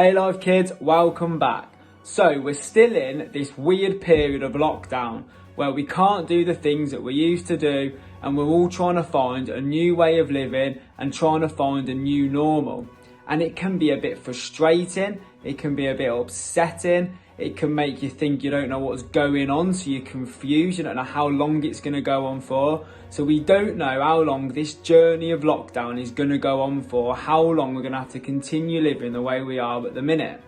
Hey Life Kids, welcome back. So we're still in this weird period of lockdown where we can't do the things that we used to do, and we're all trying to find a new way of living and trying to find a new normal. And it can be a bit frustrating, it can be a bit upsetting, it can make you think you don't know what's going on, so you're confused, you don't know how long it's going to go on for. So we don't know how long this journey of lockdown is going to go on for, how long we're going to have to continue living the way we are at the minute.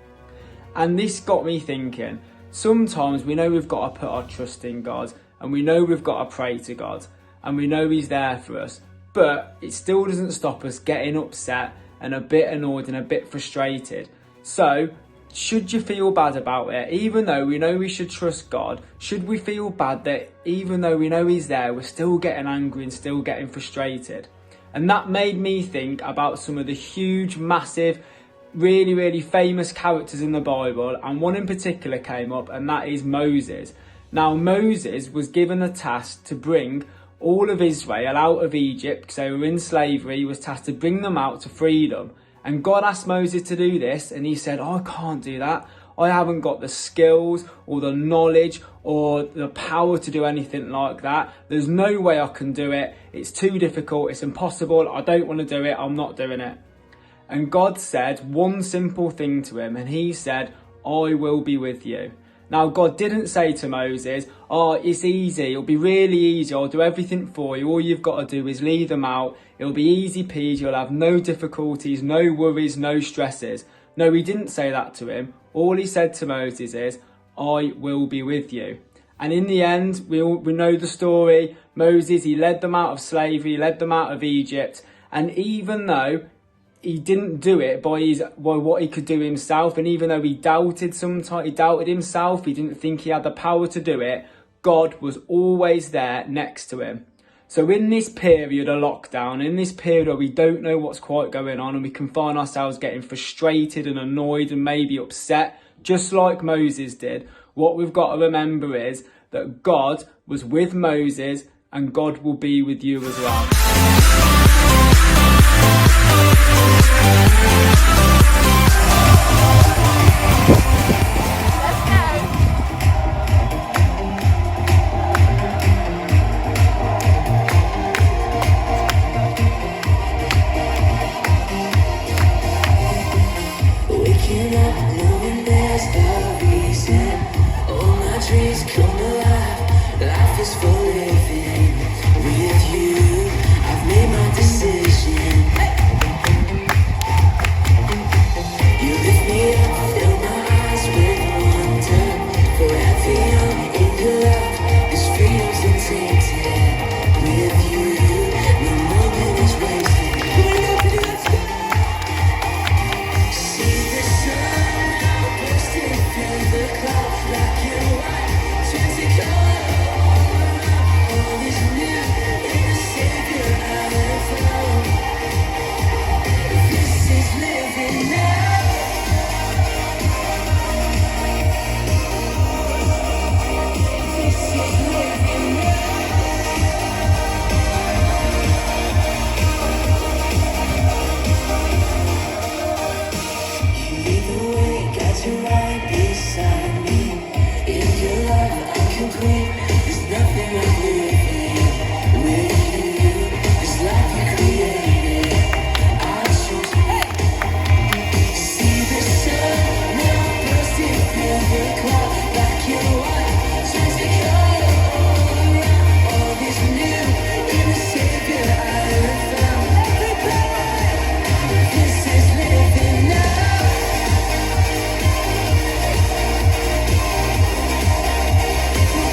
And this got me thinking, sometimes we know we've got to put our trust in God, and we know we've got to pray to God, and we know He's there for us, but it still doesn't stop us getting upset and a bit annoyed and a bit frustrated. So, should you feel bad about it? Even though we know we should trust God, should we feel bad that even though we know He's there, we're still getting angry and still getting frustrated? And that made me think about some of the huge, massive, really famous characters in the Bible, and one in particular came up, and that is Moses. Now, Moses was given a task to bring all of Israel out of Egypt because they were in slavery. He was tasked to bring them out to freedom. And God asked Moses to do this, and he said, I can't do that. I haven't got the skills or the knowledge or the power to do anything like that. There's no way I can do it. It's too difficult. It's impossible. I don't want to do it. I'm not doing it. And God said one simple thing to him, and he said, I will be with you. Now, God didn't say to Moses, it's easy, it'll be really easy, I'll do everything for you, all you've got to do is lead them out, it'll be easy peasy, you'll have no difficulties, no worries, no stresses. No, he didn't say that to him. All he said to Moses is, I will be with you. And in the end, we know the story. Moses, he led them out of slavery, he led them out of Egypt, and even though he didn't do it by what he could do himself, and even though he doubted himself, he didn't think he had the power to do it, God was always there next to him. So in this period of lockdown, in this period where we don't know what's quite going on, and we can find ourselves getting frustrated and annoyed and maybe upset, just like Moses did, what we've got to remember is that God was with Moses, and God will be with you as well.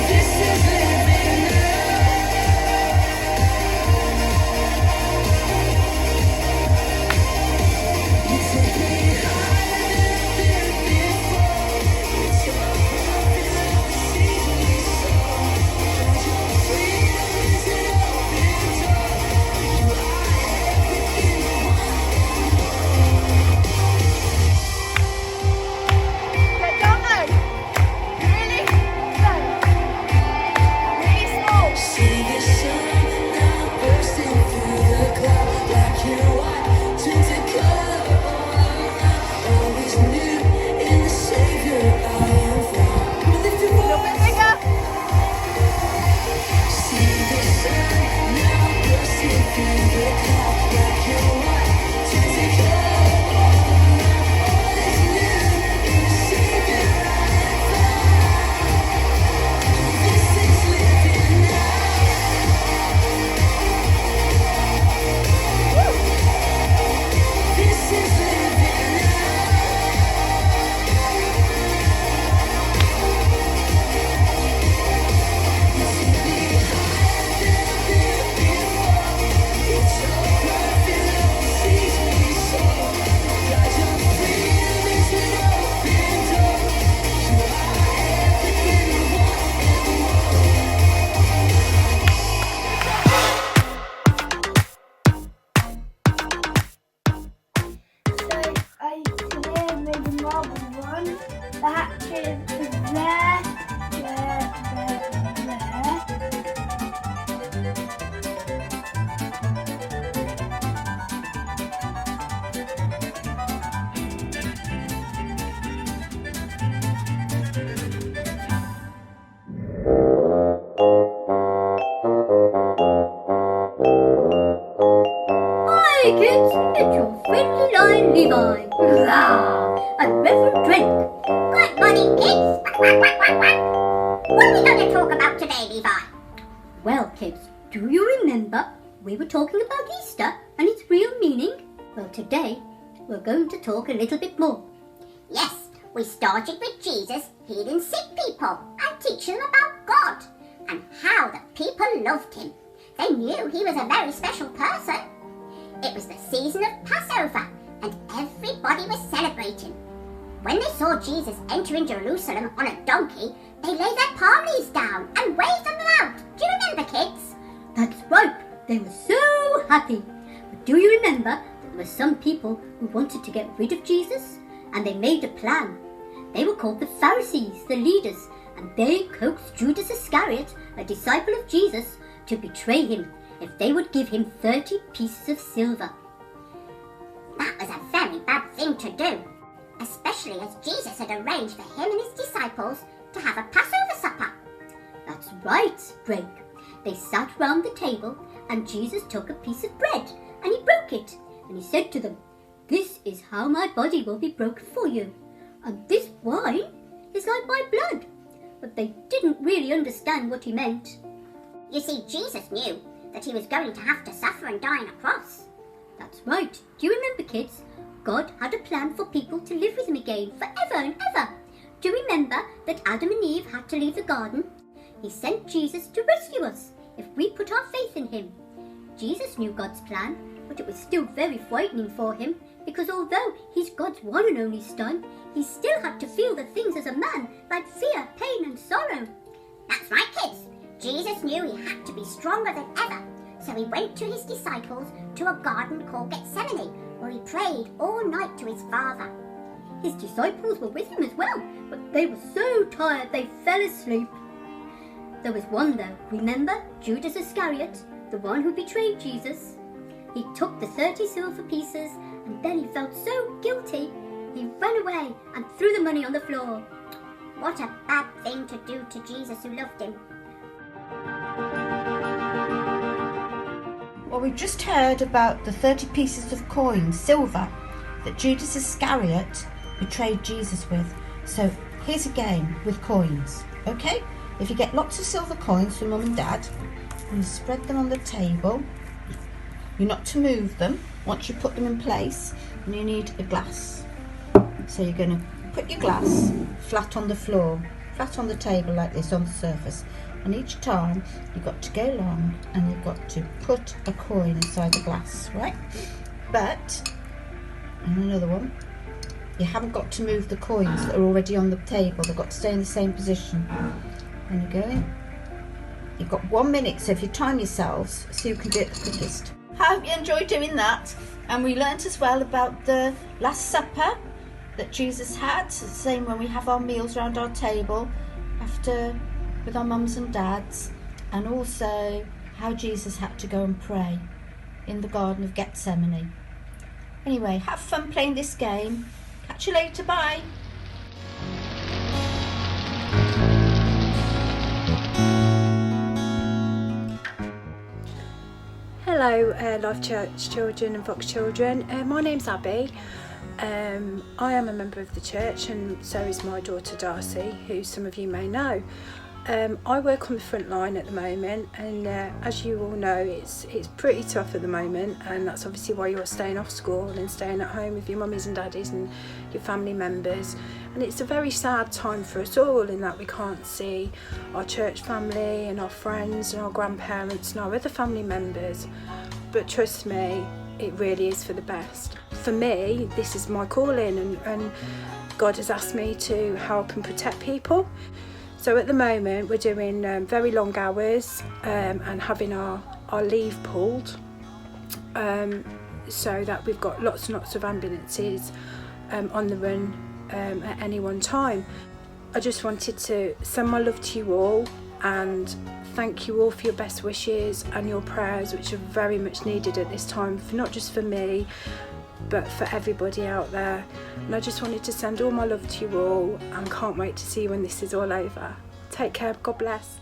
This Levi. Hurrah! And Reverend Drake. Good morning, kids. What are we going to talk about today, Levi? Well, kids, do you remember we were talking about Easter and its real meaning? Well, today we're going to talk a little bit more. Yes, we started with Jesus healing sick people and teaching them about God and how the people loved him. They knew he was a very special person. It was the season of Passover and everybody was celebrating. When they saw Jesus enter in Jerusalem on a donkey, they laid their palm leaves down and waved them out. Do you remember, kids? That's right, they were so happy. But do you remember that there were some people who wanted to get rid of Jesus? And they made a plan. They were called the Pharisees, the leaders, and they coaxed Judas Iscariot, a disciple of Jesus, to betray him if they would give him 30 pieces of silver. That was a very bad thing to do, especially as Jesus had arranged for him and his disciples to have a Passover supper. That's right, Drake. They sat round the table and Jesus took a piece of bread and he broke it and he said to them, "This is how my body will be broken for you, and this wine is like my blood." But they didn't really understand what he meant. You see, Jesus knew that he was going to have to suffer and die on a cross. That's right. Do you remember, kids? God had a plan for people to live with him again forever and ever. Do you remember that Adam and Eve had to leave the garden? He sent Jesus to rescue us if we put our faith in him. Jesus knew God's plan, but it was still very frightening for him because although he's God's one and only son, he still had to feel the things as a man like fear, pain and sorrow. That's right, kids. Jesus knew he had to be stronger than ever, so he went to his disciples to a garden called Gethsemane, where he prayed all night to his Father. His disciples were with him as well, but they were so tired they fell asleep. There was one though, remember? Judas Iscariot, the one who betrayed Jesus. He took the 30 silver pieces and then he felt so guilty, he ran away and threw the money on the floor. What a bad thing to do to Jesus who loved him. Well, we've just heard about the 30 pieces of coin, silver, that Judas Iscariot betrayed Jesus with. So here's a game with coins, okay? If you get lots of silver coins from Mum and Dad, and you spread them on the table, you're not to move them once you put them in place, and you need a glass. So you're going to put your glass flat on the floor, flat on the table like this on the surface. And each time you've got to go along and you've got to put a coin inside the glass, right? But, and another one, you haven't got to move the coins that are already on the table. They've got to stay in the same position. And you're going. You've got 1 minute, so if you time yourselves, so you can do it the quickest. I hope you enjoyed doing that. And we learnt as well about the Last Supper that Jesus had. It's the same when we have our meals around our table after with our mums and dads, and also how Jesus had to go and pray in the Garden of Gethsemane. Anyway, have fun playing this game. Catch you later, bye. Hello, Life Church children and Fox children. My name's Abby. I am a member of the church, and so is my daughter Darcy, who some of you may know. I work on the front line at the moment, and as you all know, it's pretty tough at the moment, and that's obviously why you're staying off school and staying at home with your mummies and daddies and your family members. And it's a very sad time for us all in that we can't see our church family and our friends and our grandparents and our other family members. But trust me, it really is for the best. For me, this is my calling, and God has asked me to help and protect people. So at the moment we're doing very long hours and having our leave pulled, so that we've got lots and lots of ambulances on the run at any one time. I just wanted to send my love to you all and thank you all for your best wishes and your prayers, which are very much needed at this time, for not just for me but for everybody out there. And I just wanted to send all my love to you all and can't wait to see you when this is all over. Take care, God bless.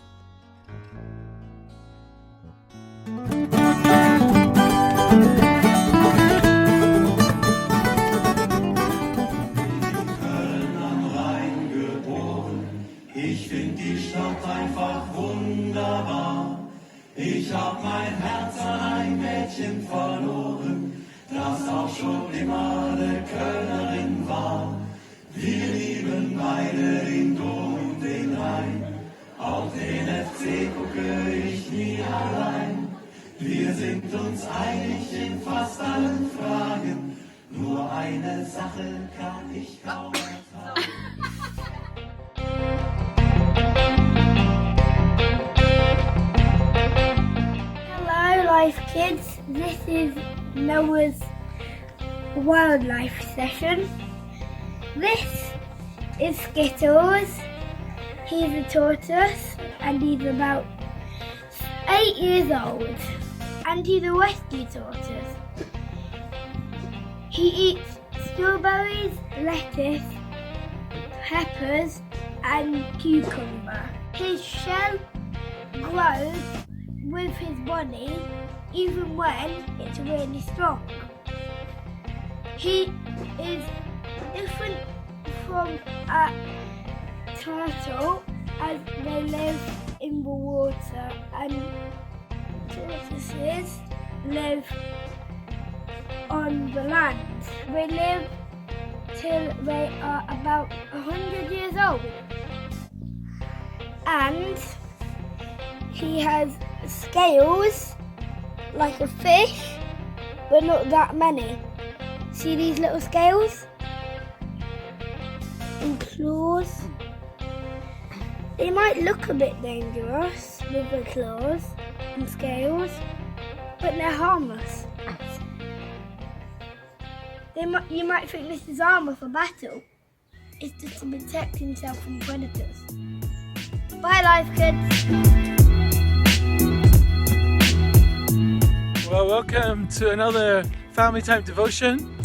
mich dort einfach wunderbar. Ich hab mein Herz an ein Mädchen verloren, das auch schon immer eine Kölnerin war. Wir lieben beide den Dom und den Rhein, auch den FC gucke ich nie allein. Wir sind uns einig in fast allen Fragen, nur eine Sache kann ich kaum ertragen. Hello, Life Kids. This is Noah's wildlife session. This is Skittles. He's a tortoise and he's about 8 years old. And he's a rescue tortoise. He eats strawberries, lettuce, peppers and cucumber. His shell grows with his body even when it's really strong. He is different from a turtle as they live in the water, and tortoises live on the land. They live till they are about 100 years old. And he has scales like a fish, but not that many. See these little scales? And claws. They might look a bit dangerous with the claws and scales, but they're harmless. You might think this is armour for battle. It's just to protect himself from predators. Bye, Life Kids! Well, welcome to another family time devotion.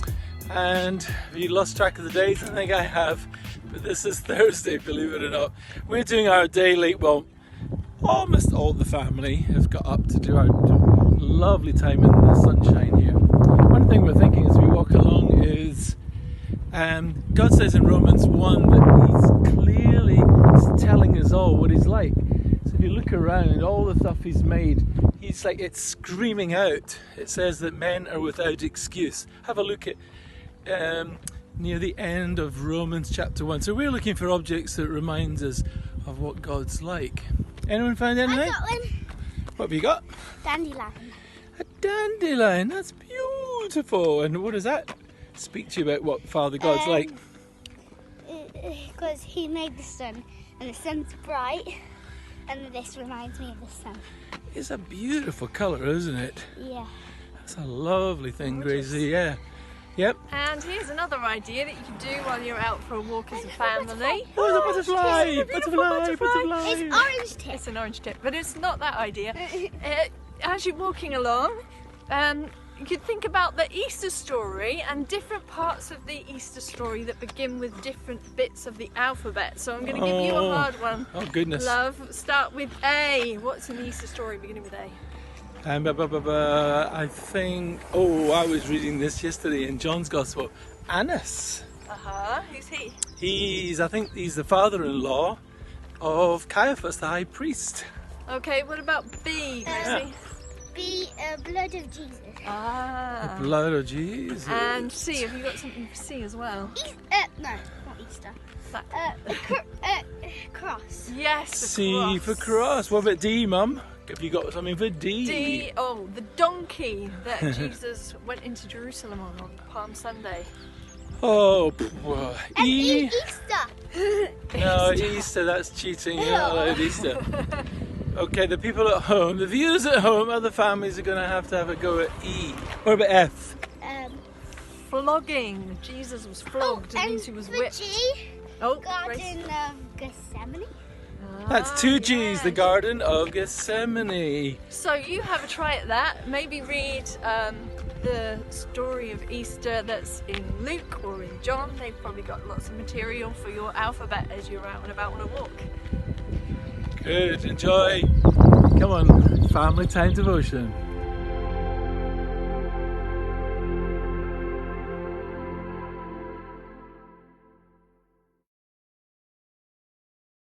And have you lost track of the days? I think I have. But this is Thursday, believe it or not. We're doing our daily, well, almost all the family have got up to do our lovely time in the sunshine here. One thing we're thinking as we walk along is God says in Romans 1 that He's clearly telling us all what He's like. So if you look around, all the stuff He's made, He's like, it's screaming out. It says that men are without excuse. Have a look at near the end of Romans chapter 1. So we're looking for objects that remind us of what God's like. Anyone find anything? I got one. What have you got? Dandelion. A dandelion, that's beautiful. And what does that speak to you about what Father God's like? Because He made the sun, and the sun's bright, and this reminds me of the sun. It's a beautiful colour, isn't it? Yeah. That's a lovely thing, Gracie, yeah. Yep. And here's another idea that you can do while you're out for a walk as a family. Oh, the butterfly! Butterfly! It's orange tip. It's an orange tip, but it's not that idea. As you're walking along, you could think about the Easter story and different parts of the Easter story that begin with different bits of the alphabet. So I'm going to give you a hard one. Oh, goodness. Love, start with A. What's an Easter story beginning with A? I think, I was reading this yesterday in John's Gospel. Annas. Who's he? I think he's the father-in-law of Caiaphas, the high priest. Okay, what about B, Gracie? The blood of Jesus. The blood of Jesus. And C, have you got something for C as well? No, not Easter. Cross. Yes, the C cross. for cross. What about D, Mum? Have you got something for D? D, the donkey that Jesus went into Jerusalem on Palm Sunday. Oh, E. Easter. No, Easter, that's cheating. You're not allowed Easter. Okay, the people at home, the viewers at home, other families are going to have a go at E. What about F? Flogging. Jesus was flogged. It means he was whipped. G, Garden of Gethsemane. That's two G's, the Garden of Gethsemane. So you have a try at that. Maybe read the story of Easter that's in Luke or in John. They've probably got lots of material for your alphabet as you're out and about on a walk. Good, enjoy. Come on, family time devotion.